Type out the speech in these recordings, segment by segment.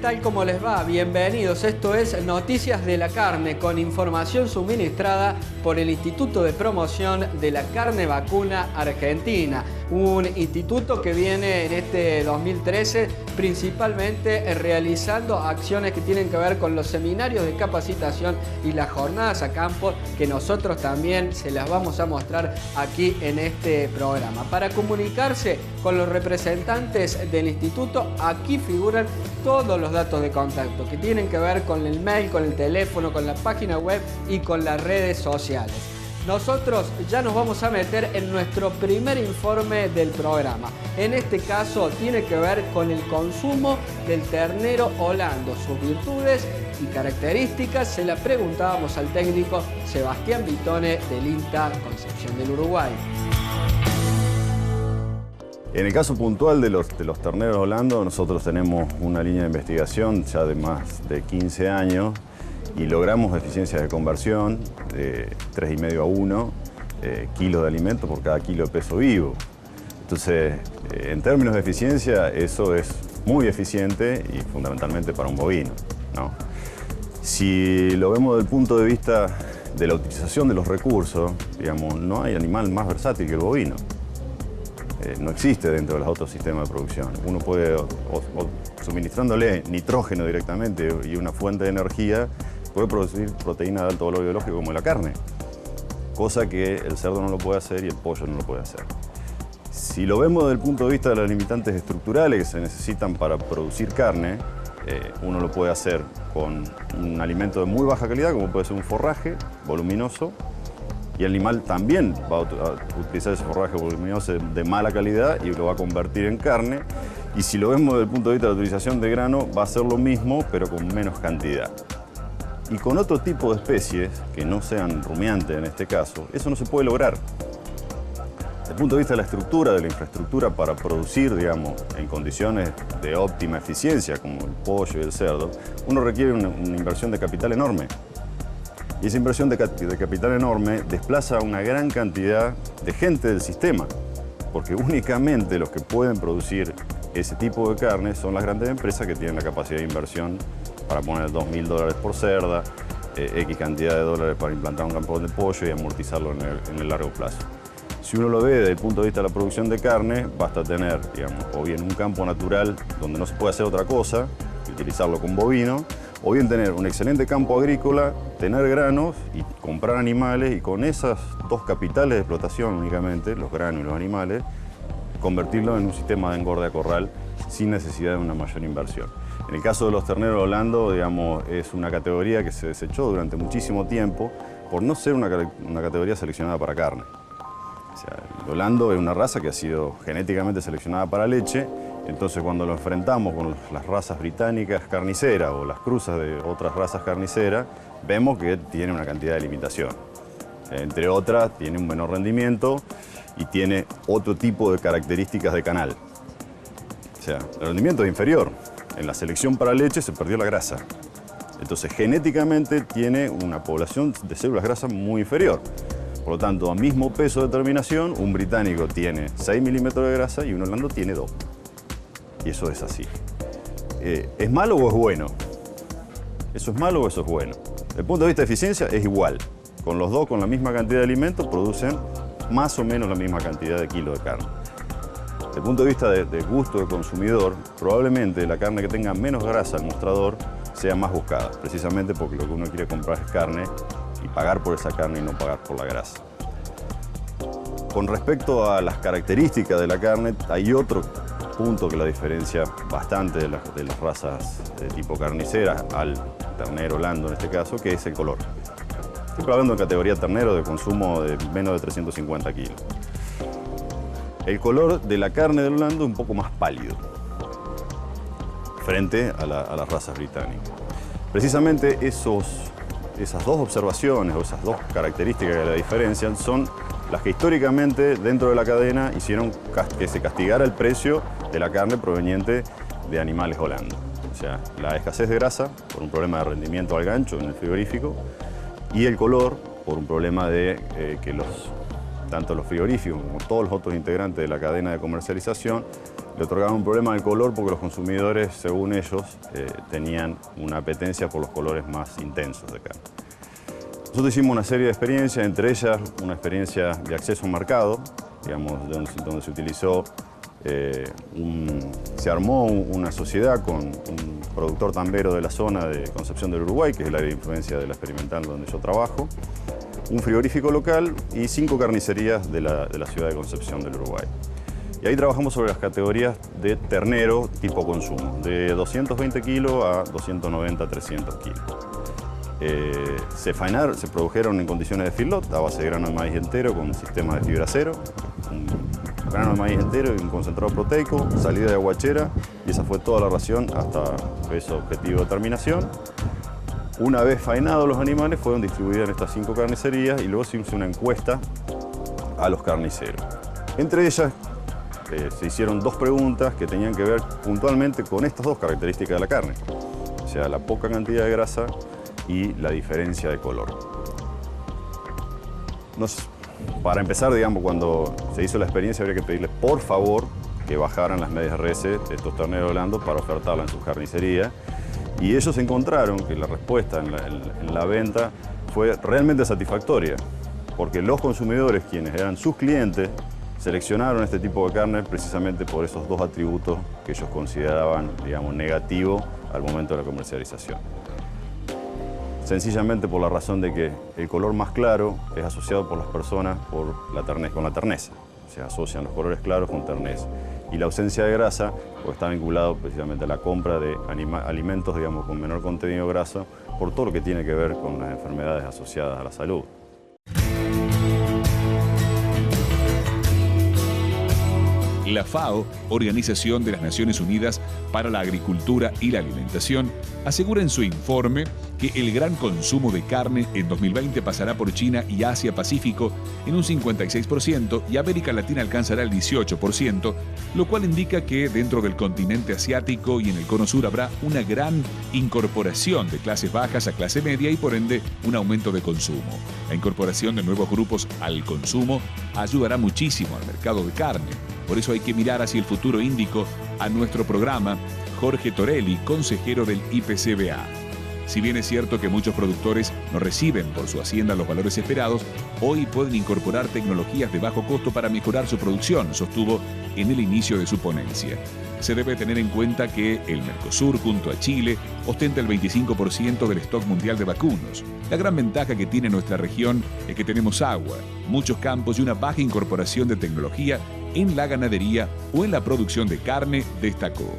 tal? ¿Cómo les va? Bienvenidos. Esto es Noticias de la Carne, con información suministrada por el Instituto de Promoción de la Carne Vacuna Argentina. Un instituto que viene en este 2013 principalmente realizando acciones que tienen que ver con los seminarios de capacitación y las jornadas a campo, que nosotros también se las vamos a mostrar aquí en este programa. Para comunicarse con los representantes del instituto, aquí figuran todos los datos de contacto que tienen que ver con el mail, con el teléfono, con la página web y con las redes sociales. Nosotros ya nos vamos a meter en nuestro primer informe del programa. En este caso tiene que ver con el consumo del ternero holando, sus virtudes y características. Se la preguntábamos al técnico Sebastián Vitone del INTA Concepción del Uruguay. En el caso puntual de los terneros holando, nosotros tenemos una línea de investigación ya de más de 15 años y logramos eficiencias de conversión de 3,5 a 1 kilos de alimento por cada kilo de peso vivo. Entonces, en términos de eficiencia, eso es muy eficiente y fundamentalmente para un bovino, ¿no? Si lo vemos desde el punto de vista de la utilización de los recursos, digamos, no hay animal más versátil que el bovino. No existe dentro de los otros sistemas de producción. Uno puede, suministrándole nitrógeno directamente y una fuente de energía, puede producir proteína de alto valor biológico como la carne, cosa que el cerdo no lo puede hacer y el pollo no lo puede hacer. Si lo vemos desde el punto de vista de las limitantes estructurales que se necesitan para producir carne, uno lo puede hacer con un alimento de muy baja calidad, como puede ser un forraje voluminoso, y el animal también va a utilizar ese forraje voluminoso de mala calidad y lo va a convertir en carne. Y si lo vemos desde el punto de vista de la utilización de grano, va a ser lo mismo, pero con menos cantidad. Y con otro tipo de especies, que no sean rumiantes en este caso, eso no se puede lograr. Desde el punto de vista de la estructura, de la infraestructura para producir, digamos, en condiciones de óptima eficiencia, como el pollo y el cerdo, uno requiere una inversión de capital enorme. Y esa inversión de capital enorme desplaza una gran cantidad de gente del sistema, porque únicamente los que pueden producir ese tipo de carne son las grandes empresas que tienen la capacidad de inversión para poner $2.000 por cerda, X cantidad de dólares para implantar un campo de pollo y amortizarlo en el largo plazo. Si uno lo ve desde el punto de vista de la producción de carne, basta tener, digamos, o bien un campo natural donde no se puede hacer otra cosa, utilizarlo con bovino, o bien tener un excelente campo agrícola, tener granos y comprar animales, y con esas dos capitales de explotación únicamente, los granos y los animales, convertirlo en un sistema de engorde a corral sin necesidad de una mayor inversión. En el caso de los terneros holando, digamos, es una categoría que se desechó durante muchísimo tiempo por no ser una categoría seleccionada para carne. O sea, el holando es una raza que ha sido genéticamente seleccionada para leche. Entonces, cuando lo enfrentamos con las razas británicas carniceras o las cruzas de otras razas carniceras, vemos que tiene una cantidad de limitación. Entre otras, tiene un menor rendimiento y tiene otro tipo de características de canal. O sea, el rendimiento es inferior. En la selección para leche se perdió la grasa. Entonces, genéticamente tiene una población de células grasas muy inferior. Por lo tanto, a mismo peso de terminación, un británico tiene 6 milímetros de grasa y un holando tiene 2. Y eso es así. ¿Es malo o es bueno? ¿Eso es malo o eso es bueno? Desde el punto de vista de eficiencia es igual. Con los dos, con la misma cantidad de alimentos, producen más o menos la misma cantidad de kilos de carne. Desde el punto de vista de gusto del consumidor, probablemente la carne que tenga menos grasa al mostrador sea más buscada, precisamente porque lo que uno quiere comprar es carne y pagar por esa carne y no pagar por la grasa. Con respecto a las características de la carne, hay otro punto que la diferencia bastante de las razas de tipo carnicera al ternero holando en este caso, que es el color. Estoy hablando de categoría ternero de consumo de menos de 350 kilos. El color de la carne del holando es un poco más pálido frente a las razas británicas. Precisamente esas dos observaciones o esas dos características que la diferencian son las que históricamente dentro de la cadena hicieron que se castigara el precio de la carne proveniente de animales holando. O sea, la escasez de grasa por un problema de rendimiento al gancho en el frigorífico y el color por un problema de que tanto los frigoríficos como todos los otros integrantes de la cadena de comercialización le otorgaron un problema del color porque los consumidores, según ellos, tenían una apetencia por los colores más intensos de carne. Nosotros hicimos una serie de experiencias, entre ellas una experiencia de acceso a un mercado, digamos, donde se utilizó, se armó una sociedad con un productor tambero de la zona de Concepción del Uruguay, que es el área de influencia de la experimental donde yo trabajo, un frigorífico local y 5 carnicerías de la ciudad de Concepción del Uruguay. Y ahí trabajamos sobre las categorías de ternero tipo consumo, de 220 kilos a 290, 300 kilos. Se produjeron en condiciones de feedlot a base de grano de maíz entero con un sistema de fibra cero, un grano de maíz entero y un concentrado proteico, salida de aguachera, y esa fue toda la ración hasta peso objetivo de terminación. Una vez faenados los animales, fueron distribuidos en estas 5 carnicerías y luego se hizo una encuesta a los carniceros. Entre ellas se hicieron 2 preguntas que tenían que ver puntualmente con estas 2 características de la carne, o sea, la poca cantidad de grasa y la diferencia de color. Para empezar, digamos, cuando se hizo la experiencia habría que pedirles por favor que bajaran las medias reses de estos terneros blandos para ofertarla en sus carnicerías, y ellos encontraron que la respuesta en la venta fue realmente satisfactoria, porque los consumidores, quienes eran sus clientes, seleccionaron este tipo de carne precisamente por esos 2 atributos que ellos consideraban, digamos, negativos al momento de la comercialización. Sencillamente por la razón de que el color más claro es asociado por las personas con la terneza. Se asocian los colores claros con terneza. Y la ausencia de grasa pues, está vinculado precisamente a la compra de alimentos, digamos, con menor contenido graso, por todo lo que tiene que ver con las enfermedades asociadas a la salud. La FAO, Organización de las Naciones Unidas para la Agricultura y la Alimentación, asegura en su informe que el gran consumo de carne en 2020 pasará por China y Asia-Pacífico en un 56% y América Latina alcanzará el 18%, lo cual indica que dentro del continente asiático y en el cono sur habrá una gran incorporación de clases bajas a clase media y por ende un aumento de consumo. La incorporación de nuevos grupos al consumo ayudará muchísimo al mercado de carne. Por eso hay que mirar hacia el futuro, indicó a nuestro programa Jorge Torelli, consejero del IPCBA. Si bien es cierto que muchos productores no reciben por su hacienda los valores esperados, hoy pueden incorporar tecnologías de bajo costo para mejorar su producción, sostuvo en el inicio de su ponencia. Se debe tener en cuenta que el Mercosur, junto a Chile, ostenta el 25% del stock mundial de vacunos. La gran ventaja que tiene nuestra región es que tenemos agua, muchos campos y una baja incorporación de tecnología en la ganadería o en la producción de carne, destacó.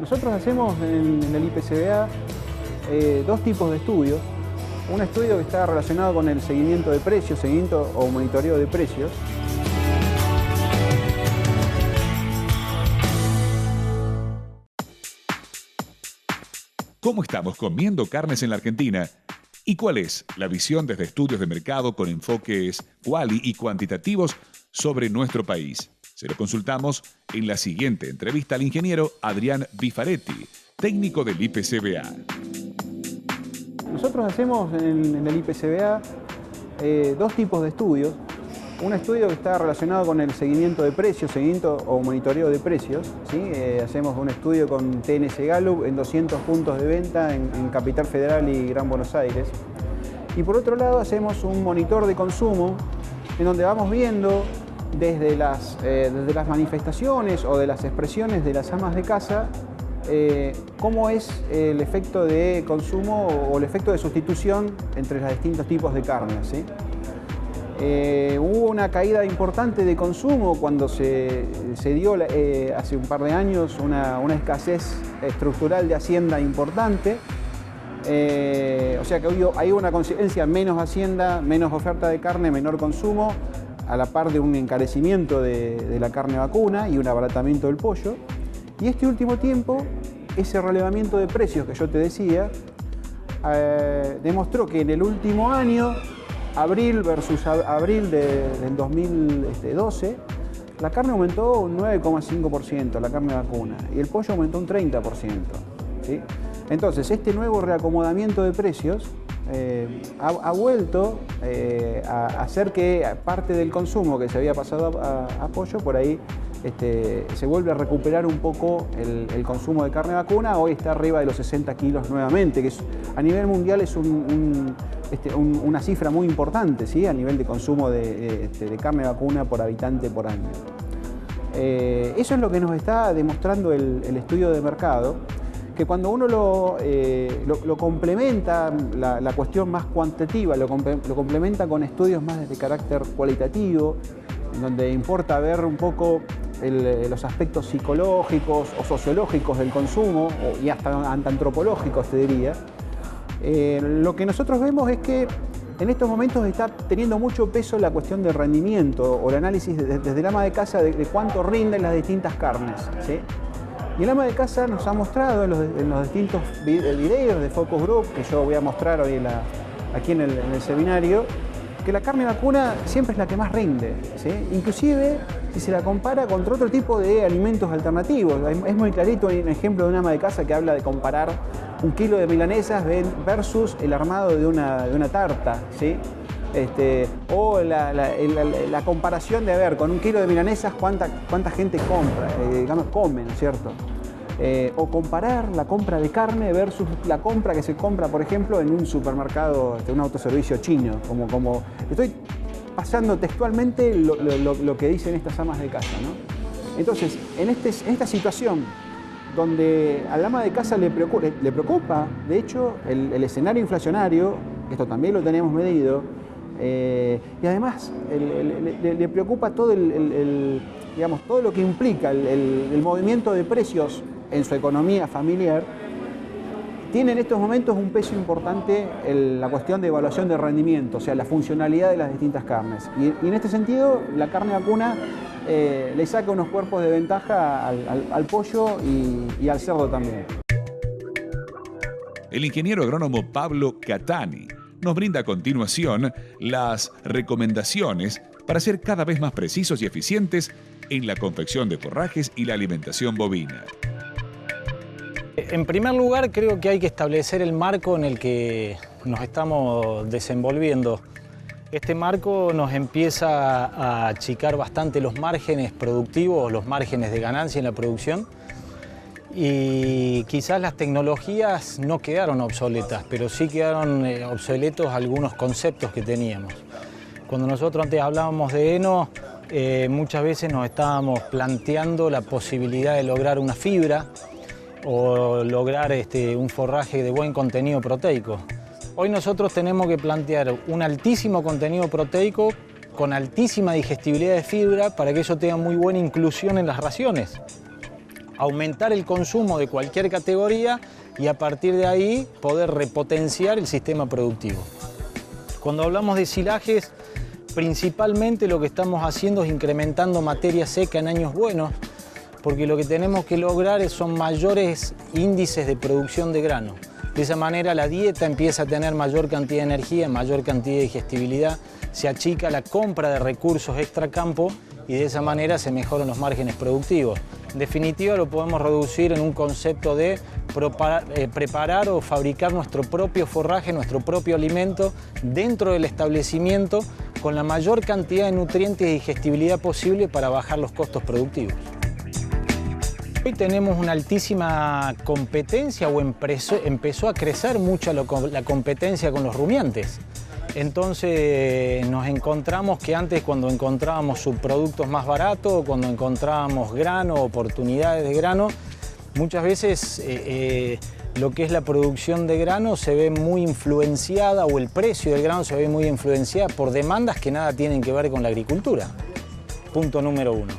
Nosotros hacemos en el IPCBA 2 tipos de estudios. Un estudio que está relacionado con el seguimiento de precios, seguimiento o monitoreo de precios. ¿Cómo estamos comiendo carnes en la Argentina? ¿Y cuál es la visión desde estudios de mercado con enfoques quali y cuantitativos sobre nuestro país? Se lo consultamos en la siguiente entrevista al ingeniero Adrián Bifaretti, técnico del IPCBA. Nosotros hacemos en el IPCBA 2 tipos de estudios. Un estudio que está relacionado con el seguimiento de precios, seguimiento o monitoreo de precios, ¿sí? Hacemos un estudio con TNC Gallup en 200 puntos de venta en Capital Federal y Gran Buenos Aires. Y por otro lado hacemos un monitor de consumo en donde vamos viendo desde las manifestaciones o de las expresiones de las amas de casa cómo es el efecto de consumo o el efecto de sustitución entre los distintos tipos de carne, ¿sí? Hubo una caída importante de consumo cuando se dio hace un par de años una escasez estructural de hacienda importante. O sea que hay una consecuencia, menos hacienda, menos oferta de carne, menor consumo, a la par de un encarecimiento de la carne vacuna y un abaratamiento del pollo. Y este último tiempo, ese relevamiento de precios que yo te decía, demostró que en el último año, abril versus abril del 2012, la carne aumentó un 9,5%, la carne vacuna, y el pollo aumentó un 30%. ¿Sí? Entonces, este nuevo reacomodamiento de precios ha vuelto a hacer que parte del consumo que se había pasado a pollo por ahí se vuelve a recuperar un poco el consumo de carne vacuna. Hoy está arriba de los 60 kilos nuevamente, que a nivel mundial es una cifra muy importante, ¿sí? A nivel de consumo de carne vacuna por habitante por año. Eso es lo que nos está demostrando el estudio de mercado, que cuando uno lo complementa, la cuestión más cuantitativa, lo complementa con estudios más de carácter cualitativo, en donde importa ver un poco los aspectos psicológicos o sociológicos del consumo, y hasta antropológicos, te diría. Lo que nosotros vemos es que en estos momentos está teniendo mucho peso la cuestión del rendimiento o el análisis desde el ama de casa de cuánto rinden las distintas carnes, ¿sí? Y el ama de casa nos ha mostrado en los distintos videos de Focus Group, que yo voy a mostrar hoy aquí en el seminario, que la carne vacuna siempre es la que más rinde, ¿sí? Inclusive si se la compara contra otro tipo de alimentos alternativos. Es muy clarito un ejemplo de una ama de casa que habla de comparar 1 kilo de milanesas versus el armado de una tarta, ¿sí? O la comparación de, a ver, con 1 kilo de milanesas, cuánta gente compra, come, ¿no es cierto? O comparar la compra de carne versus la compra que se compra, por ejemplo, en un supermercado, un autoservicio chino. Como estoy pasando textualmente lo que dicen estas amas de casa, ¿no? Entonces, en esta situación donde al ama de casa le preocupa, de hecho, el escenario inflacionario, esto también lo tenemos medido, y además le preocupa todo digamos, todo lo que implica el movimiento de precios en su economía familiar, tiene en estos momentos un peso importante la cuestión de evaluación de rendimiento, o sea, la funcionalidad de las distintas carnes. Y en este sentido, la carne vacuna le saca unos cuerpos de ventaja al pollo y al cerdo también. El ingeniero agrónomo Pablo Catani nos brinda a continuación las recomendaciones para ser cada vez más precisos y eficientes en la confección de forrajes y la alimentación bovina. En primer lugar, creo que hay que establecer el marco en el que nos estamos desenvolviendo. Este marco nos empieza a achicar bastante los márgenes productivos, los márgenes de ganancia en la producción, y quizás las tecnologías no quedaron obsoletas, pero sí quedaron obsoletos algunos conceptos que teníamos. Cuando nosotros antes hablábamos de heno, muchas veces nos estábamos planteando la posibilidad de lograr una fibra o lograr un forraje de buen contenido proteico. Hoy nosotros tenemos que plantear un altísimo contenido proteico con altísima digestibilidad de fibra para que eso tenga muy buena inclusión en las raciones. Aumentar el consumo de cualquier categoría y a partir de ahí poder repotenciar el sistema productivo. Cuando hablamos de silajes, principalmente lo que estamos haciendo es incrementando materia seca en años buenos, porque lo que tenemos que lograr son mayores índices de producción de grano. De esa manera la dieta empieza a tener mayor cantidad de energía, mayor cantidad de digestibilidad, se achica la compra de recursos extracampo y de esa manera se mejoran los márgenes productivos. En definitiva, lo podemos reducir en un concepto de preparar o fabricar nuestro propio forraje, nuestro propio alimento dentro del establecimiento con la mayor cantidad de nutrientes y digestibilidad posible para bajar los costos productivos. Hoy tenemos una altísima competencia o empezó a crecer mucho la competencia con los rumiantes. Entonces nos encontramos que antes cuando encontrábamos subproductos más baratos, cuando encontrábamos grano, oportunidades de grano, muchas veces lo que es la producción de grano se ve muy influenciada o el precio del grano se ve muy influenciada por demandas que nada tienen que ver con la agricultura. Punto número uno.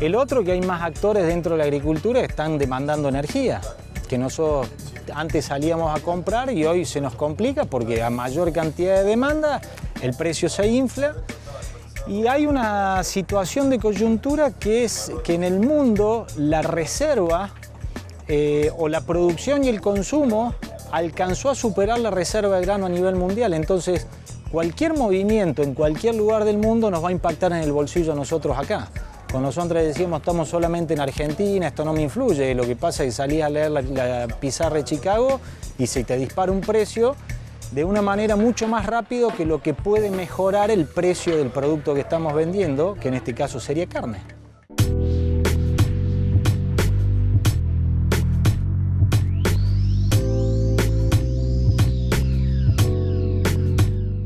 El otro, que hay más actores dentro de la agricultura que están demandando energía, que nosotros antes salíamos a comprar y hoy se nos complica porque a mayor cantidad de demanda el precio se infla. Y hay una situación de coyuntura que es que en el mundo la reserva o la producción y el consumo alcanzó a superar la reserva de grano a nivel mundial. Entonces, cualquier movimiento en cualquier lugar del mundo nos va a impactar en el bolsillo a nosotros acá. Cuando nosotros decíamos estamos solamente en Argentina, esto no me influye, lo que pasa es que salís a leer la pizarra de Chicago y se te dispara un precio de una manera mucho más rápido que lo que puede mejorar el precio del producto que estamos vendiendo, que en este caso sería carne.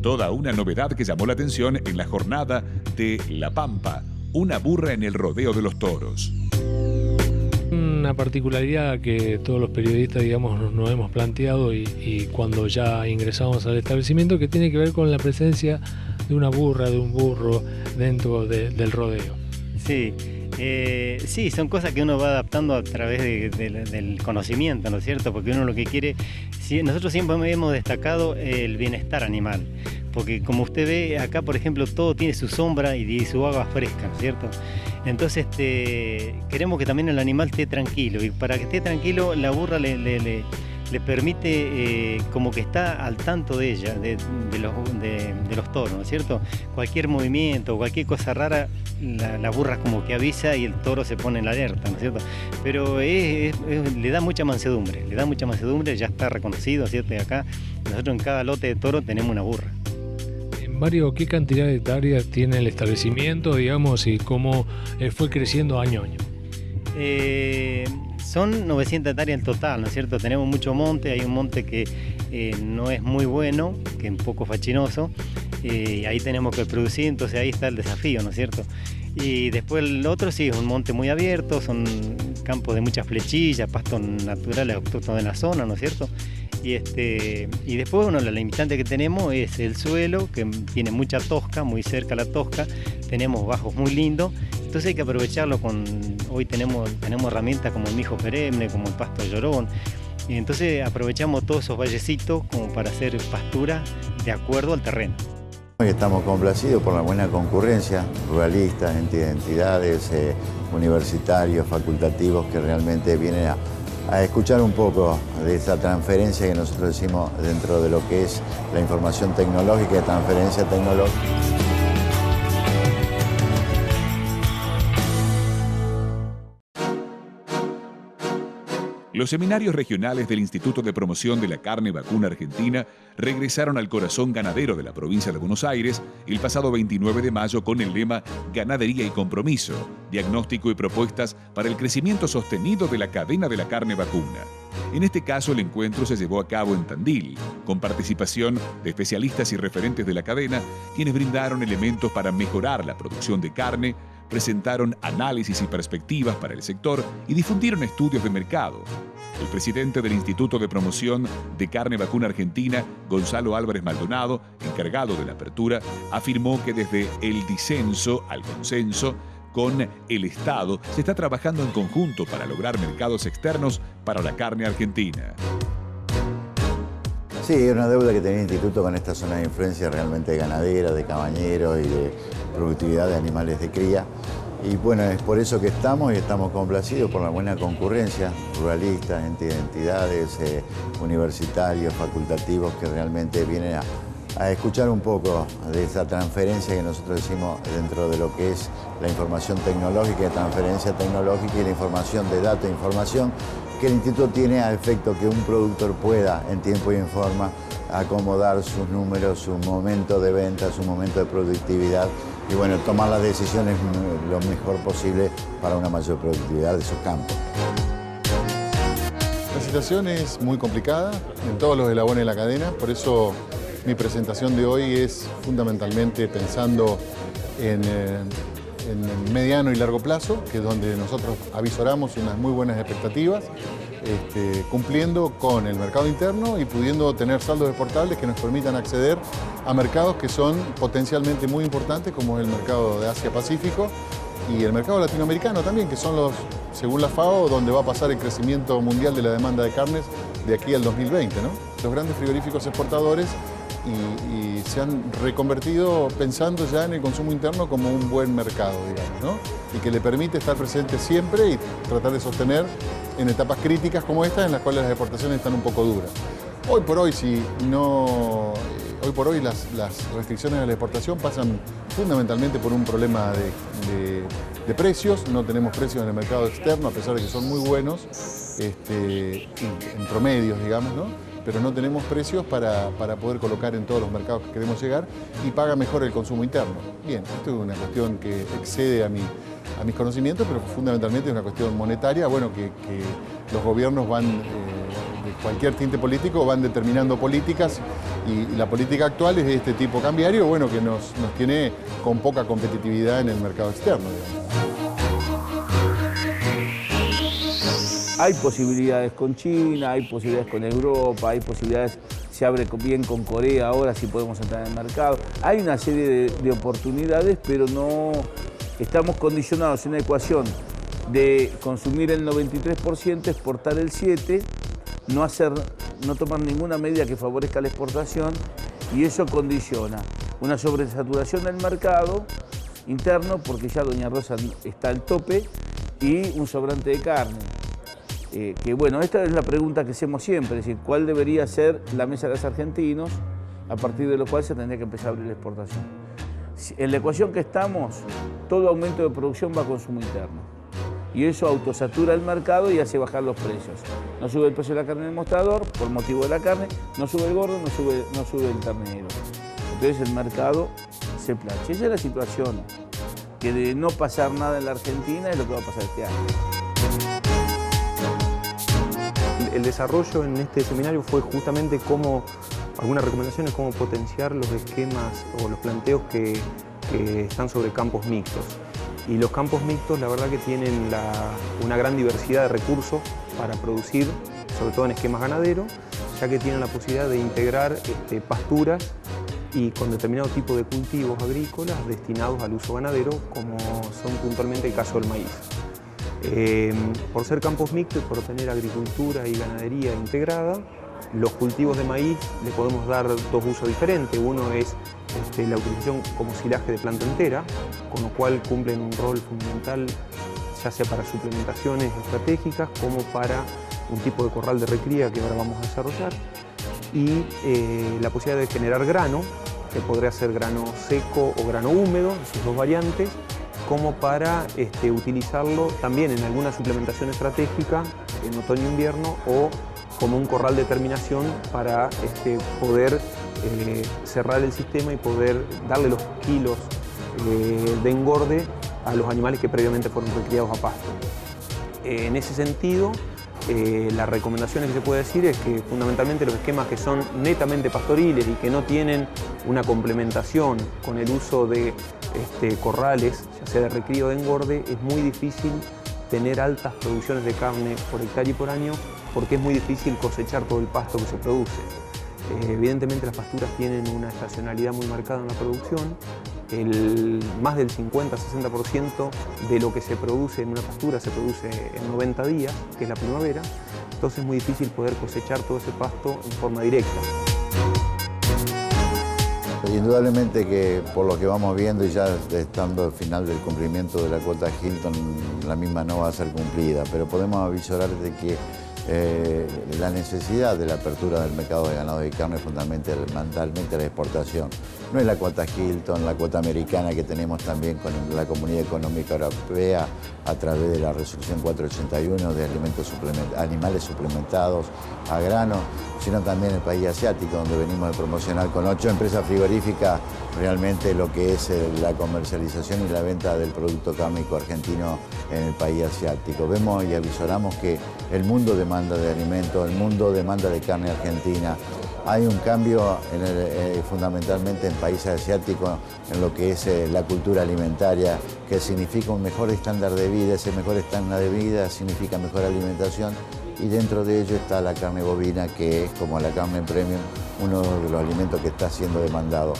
Toda una novedad que llamó la atención en la jornada de La Pampa, una burra en el rodeo de los toros. Una particularidad que todos los periodistas, digamos, nos hemos planteado y cuando ya ingresamos al establecimiento, que tiene que ver con la presencia de una burra, de un burro dentro del rodeo. Sí, sí, son cosas que uno va adaptando a través del conocimiento, ¿no es cierto? Porque uno lo que quiere, nosotros siempre hemos destacado el bienestar animal, porque como usted ve acá, por ejemplo, todo tiene su sombra y su agua fresca, ¿no es cierto? Entonces queremos que también el animal esté tranquilo, y para que esté tranquilo la burra le permite como que está al tanto de ella, de los toros, ¿no es cierto? Cualquier movimiento, cualquier cosa rara, la burra como que avisa y el toro se pone en la alerta, ¿no es cierto? Pero le da mucha mansedumbre, ya está reconocido, ¿cierto? Y acá nosotros en cada lote de toro tenemos una burra. Mario, ¿qué cantidad de hectáreas tiene el establecimiento, digamos, y cómo fue creciendo año a año? Son 900 hectáreas en total, ¿no es cierto? Tenemos mucho monte, hay un monte que no es muy bueno, que es un poco fachinoso, y ahí tenemos que producir, entonces ahí está el desafío, ¿no es cierto? Y después el otro sí es un monte muy abierto, son campos de muchas flechillas, pastos naturales autóctonos de la zona, ¿no es cierto? Y después, bueno, la limitante que tenemos es el suelo, que tiene mucha tosca, muy cerca a la tosca, tenemos bajos muy lindos, entonces hay que aprovecharlo hoy tenemos herramientas como el mijo perenne, como el pasto llorón, y entonces aprovechamos todos esos vallecitos como para hacer pastura de acuerdo al terreno. Estamos complacidos por la buena concurrencia, ruralistas, entidades, universitarios, facultativos que realmente vienen a escuchar un poco de esa transferencia que nosotros decimos dentro de lo que es la información tecnológica y transferencia tecnológica. Los seminarios regionales del Instituto de Promoción de la Carne Vacuna Argentina regresaron al corazón ganadero de la provincia de Buenos Aires el pasado 29 de mayo con el lema Ganadería y Compromiso, diagnóstico y propuestas para el crecimiento sostenido de la cadena de la carne vacuna. En este caso, el encuentro se llevó a cabo en Tandil, con participación de especialistas y referentes de la cadena, quienes brindaron elementos para mejorar la producción de carne, presentaron análisis y perspectivas para el sector y difundieron estudios de mercado. El presidente del Instituto de Promoción de Carne Vacuna Argentina, Gonzalo Álvarez Maldonado, encargado de la apertura, afirmó que desde el disenso al consenso con el Estado se está trabajando en conjunto para lograr mercados externos para la carne argentina. Sí, es una deuda que tenía el Instituto con esta zona de influencia realmente ganadera, de cabañeros y de productividad de animales de cría. Y bueno, es por eso que estamos complacidos por la buena concurrencia, ruralistas, entidades, universitarios, facultativos que realmente vienen a escuchar un poco de esa transferencia que nosotros decimos dentro de lo que es la información tecnológica, transferencia tecnológica y la información de datos e información que el Instituto tiene a efecto que un productor pueda en tiempo y en forma acomodar sus números, su momento de venta, su momento de productividad y bueno, tomar las decisiones lo mejor posible para una mayor productividad de sus campos. La situación es muy complicada en todos los eslabones de la cadena, por eso mi presentación de hoy es fundamentalmente pensando en el mediano y largo plazo, que es donde nosotros avisoramos unas muy buenas expectativas, cumpliendo con el mercado interno y pudiendo tener saldos exportables que nos permitan acceder a mercados que son potencialmente muy importantes, como es el mercado de Asia-Pacífico y el mercado latinoamericano también, que son los, según la FAO, donde va a pasar el crecimiento mundial de la demanda de carnes de aquí al 2020, ¿no? Los grandes frigoríficos exportadores y se han reconvertido pensando ya en el consumo interno como un buen mercado, digamos, ¿no? Y que le permite estar presente siempre y tratar de sostener en etapas críticas como esta, en las cuales las exportaciones están un poco duras. Hoy por hoy, las restricciones a la exportación pasan fundamentalmente por un problema de precios. No tenemos precios en el mercado externo, a pesar de que son muy buenos, en promedios, digamos, ¿no? Pero no tenemos precios para poder colocar en todos los mercados que queremos llegar y paga mejor el consumo interno. Bien, esto es una cuestión que excede a mis conocimientos, pero fundamentalmente es una cuestión monetaria, bueno, que los gobiernos van cualquier tinte político van determinando políticas y la política actual es de este tipo cambiario, bueno, que nos tiene con poca competitividad en el mercado externo, digamos. Hay posibilidades con China, hay posibilidades con Europa, hay posibilidades, se abre bien con Corea ahora, si podemos entrar en el mercado. Hay una serie de oportunidades, pero no estamos condicionados en una ecuación de consumir el 93%, exportar el 7%, no tomar ninguna medida que favorezca la exportación, y eso condiciona una sobresaturación del mercado interno, porque ya Doña Rosa está al tope, y un sobrante de carne. Que bueno, esta es la pregunta que hacemos siempre, es decir, ¿cuál debería ser la mesa de los argentinos, a partir de lo cual se tendría que empezar a abrir la exportación? En la ecuación que estamos, todo aumento de producción va a consumo interno. Y eso autosatura el mercado y hace bajar los precios. No sube el precio de la carne en el mostrador, por motivo de la carne, no sube el gordo, no sube el ternero. Entonces el mercado se plancha. Esa es la situación, que de no pasar nada en la Argentina es lo que va a pasar este año. El desarrollo en este seminario fue justamente algunas recomendaciones, cómo potenciar los esquemas o los planteos que están sobre campos mixtos. Y los campos mixtos, la verdad que tienen una gran diversidad de recursos para producir, sobre todo en esquemas ganaderos, ya que tienen la posibilidad de integrar pasturas y con determinado tipo de cultivos agrícolas destinados al uso ganadero, como son puntualmente el caso del maíz. Por ser campos mixtos y por tener agricultura y ganadería integrada, los cultivos de maíz le podemos dar dos usos diferentes. Uno es la utilización como silaje de planta entera, con lo cual cumplen un rol fundamental ya sea para suplementaciones estratégicas como para un tipo de corral de recría que ahora vamos a desarrollar, y la posibilidad de generar grano, que podría ser grano seco o grano húmedo, sus dos variantes, como para utilizarlo también en alguna suplementación estratégica en otoño e invierno, o como un corral de terminación para poder cerrar el sistema y poder darle los kilos de engorde a los animales que previamente fueron recriados a pasto. En ese sentido, las recomendaciones que se puede decir es que fundamentalmente los esquemas que son netamente pastoriles y que no tienen una complementación con el uso de corrales, ya sea de recrío o de engorde, es muy difícil tener altas producciones de carne por hectárea y por año, porque es muy difícil cosechar todo el pasto que se produce. Evidentemente las pasturas tienen una estacionalidad muy marcada en la producción. Más del 50-60% de lo que se produce en una pastura se produce en 90 días, que es la primavera. Entonces es muy difícil poder cosechar todo ese pasto en forma directa. Indudablemente que por lo que vamos viendo y ya estando al final del cumplimiento de la cuota Hilton, la misma no va a ser cumplida, pero podemos avisorar de que la necesidad de la apertura del mercado de ganado y carne es fundamentalmente la exportación. No es la cuota Hilton, la cuota americana que tenemos también con la Comunidad Económica Europea a través de la resolución 481 de animales suplementados a grano, sino también el país asiático, donde venimos de promocionar con 8 empresas frigoríficas realmente lo que es la comercialización y la venta del producto cárnico argentino en el país asiático. Vemos y avisoramos que el mundo demanda de alimentos, el mundo demanda de carne argentina. Hay un cambio fundamentalmente en países asiáticos en lo que es la cultura alimentaria, que significa un mejor estándar de vida. Ese mejor estándar de vida significa mejor alimentación, y dentro de ello está la carne bovina, que es, como la carne premium, uno de los alimentos que está siendo demandado.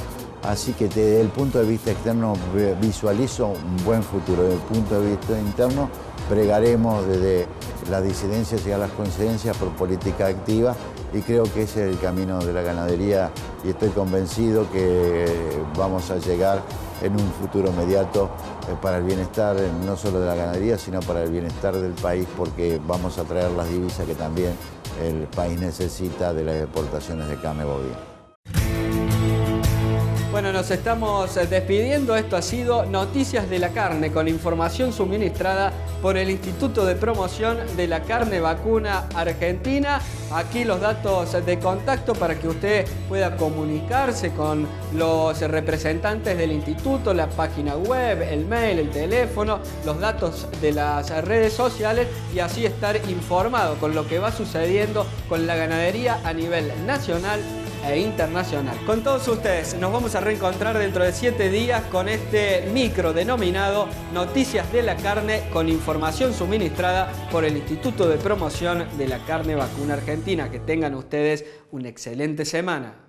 Así que desde el punto de vista externo visualizo un buen futuro. Desde el punto de vista interno pregaremos desde las disidencias y a las coincidencias por política activa, y creo que ese es el camino de la ganadería, y estoy convencido que vamos a llegar en un futuro inmediato para el bienestar no solo de la ganadería, sino para el bienestar del país, porque vamos a traer las divisas que también el país necesita de las exportaciones de carne bovina. Bueno, nos estamos despidiendo. Esto ha sido Noticias de la Carne, con información suministrada por el Instituto de Promoción de la Carne Vacuna Argentina. Aquí los datos de contacto para que usted pueda comunicarse con los representantes del instituto, la página web, el mail, el teléfono, los datos de las redes sociales y así estar informado con lo que va sucediendo con la ganadería a nivel nacional e internacional. Con todos ustedes nos vamos a reencontrar dentro de 7 días con este micro denominado Noticias de la Carne, con información suministrada por el Instituto de Promoción de la Carne Vacuna Argentina. Que tengan ustedes una excelente semana.